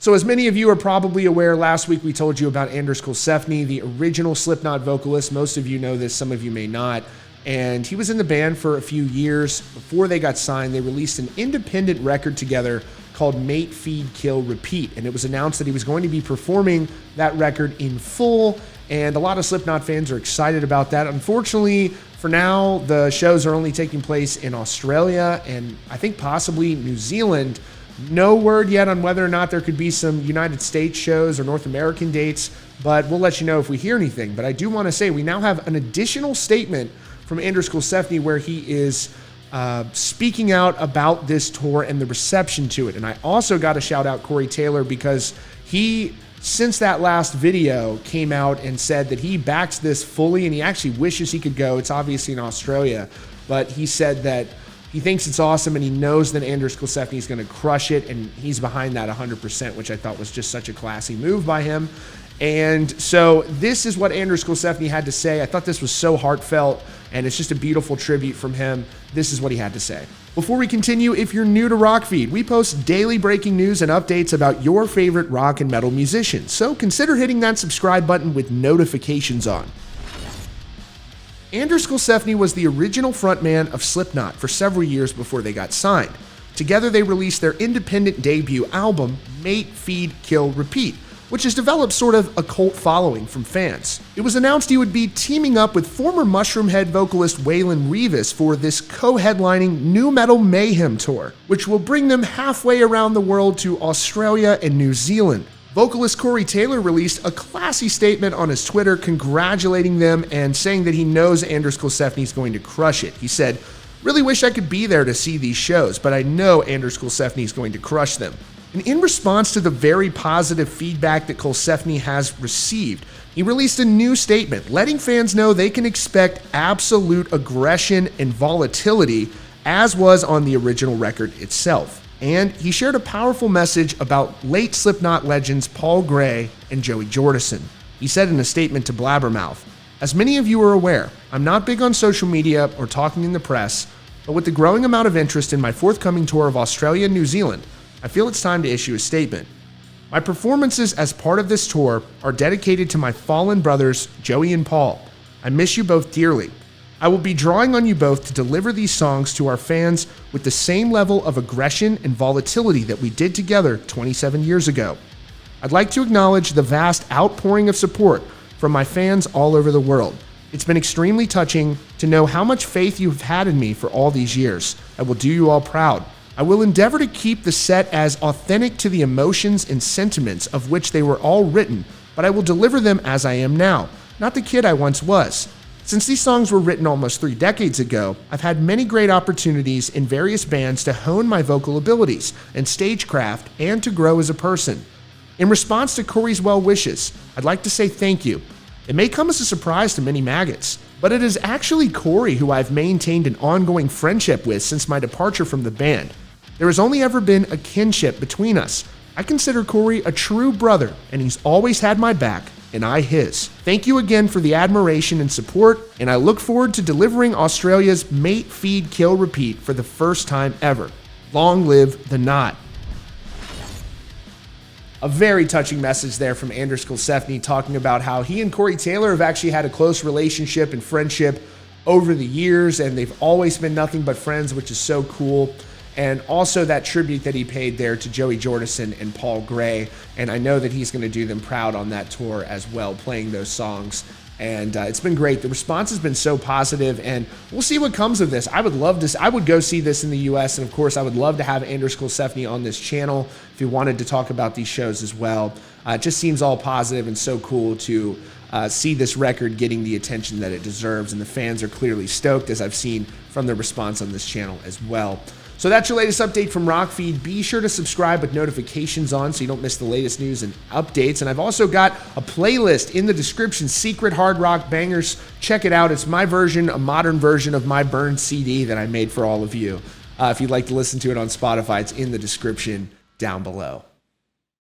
So as many of you are probably aware, last week we told you about Anders Colsefni, the original Slipknot vocalist. Most of you know this, some of you may not. And he was in the band for a few years. Before they got signed, they released an independent record together called Mate, Feed, Kill, Repeat. And it was announced that he was going to be performing that record in full. And a lot of Slipknot fans are excited about that. Unfortunately, for now, the shows are only taking place in Australia and I think possibly New Zealand. No word yet on whether or not there could be some United States shows or North American dates, but we'll let you know if we hear anything. But I do want to say we now have an additional statement from Anders Colsefni where he is speaking out about this tour and the reception to it. And I also got to shout out Corey Taylor because he, since that last video, came out and said that he backs this fully and he actually wishes he could go. It's obviously in Australia, but he said that he thinks it's awesome and he knows that Anders Colsefni is going to crush it and he's behind that 100%, which I thought was just such a classy move by him. And so this is what Anders Colsefni had to say. I thought this was so heartfelt and it's just a beautiful tribute from him. This is what he had to say. Before we continue, if you're new to Rockfeed, we post daily breaking news and updates about your favorite rock and metal musicians. So consider hitting that subscribe button with notifications on. Anders Colsefni was the original frontman of Slipknot for several years before they got signed. Together they released their independent debut album, Mate, Feed, Kill, Repeat, which has developed sort of a cult following from fans. It was announced he would be teaming up with former Mushroomhead vocalist Waylon Revis for this co-headlining Nu Metal Mayhem tour, which will bring them halfway around the world to Australia and New Zealand. Vocalist Corey Taylor released a classy statement on his Twitter congratulating them and saying that he knows Anders Colsefni is going to crush it. He said, "Really wish I could be there to see these shows, but I know Anders Colsefni is going to crush them." And in response to the very positive feedback that Colsefni has received, he released a new statement letting fans know they can expect absolute aggression and volatility, as was on the original record itself. And he shared a powerful message about late Slipknot legends Paul Gray and Joey Jordison. He said in a statement to Blabbermouth, "As many of you are aware, I'm not big on social media or talking in the press, but with the growing amount of interest in my forthcoming tour of Australia and New Zealand, I feel it's time to issue a statement. My performances as part of this tour are dedicated to my fallen brothers, Joey and Paul. I miss you both dearly. I will be drawing on you both to deliver these songs to our fans with the same level of aggression and volatility that we did together 27 years ago. I'd like to acknowledge the vast outpouring of support from my fans all over the world. It's been extremely touching to know how much faith you have had in me for all these years. I will do you all proud. I will endeavor to keep the set as authentic to the emotions and sentiments of which they were all written, but I will deliver them as I am now, not the kid I once was. Since these songs were written almost 3 decades ago, I've had many great opportunities in various bands to hone my vocal abilities and stagecraft and to grow as a person. In response to Corey's well wishes, I'd like to say thank you. It may come as a surprise to many maggots, but it is actually Corey who I've maintained an ongoing friendship with since my departure from the band. There has only ever been a kinship between us. I consider Corey a true brother, and he's always had my back, and I his. Thank you again for the admiration and support, and I look forward to delivering Australia's Mate, Feed, Kill, Repeat for the first time ever. Long live the knot." A very touching message there from Anders Colsefni talking about how he and Corey Taylor have actually had a close relationship and friendship over the years, and they've always been nothing but friends, which is so cool. And also that tribute that he paid there to Joey Jordison and Paul Gray. And I know that he's going to do them proud on that tour as well, playing those songs. And it's been great. The response has been so positive, and we'll see what comes of this. I would go see this in the US, and of course I would love to have Anders Colsefni on this channel if he wanted to talk about these shows as well. It just seems all positive and so cool to see this record getting the attention that it deserves, and the fans are clearly stoked, as I've seen from the response on this channel as well. So that's your latest update from Rockfeed. Be sure to subscribe with notifications on so you don't miss the latest news and updates. And I've also got a playlist in the description, Secret Hard Rock Bangers. Check it out. It's my version, a modern version of my burned CD that I made for all of you. If you'd like to listen to it on Spotify, it's in the description down below.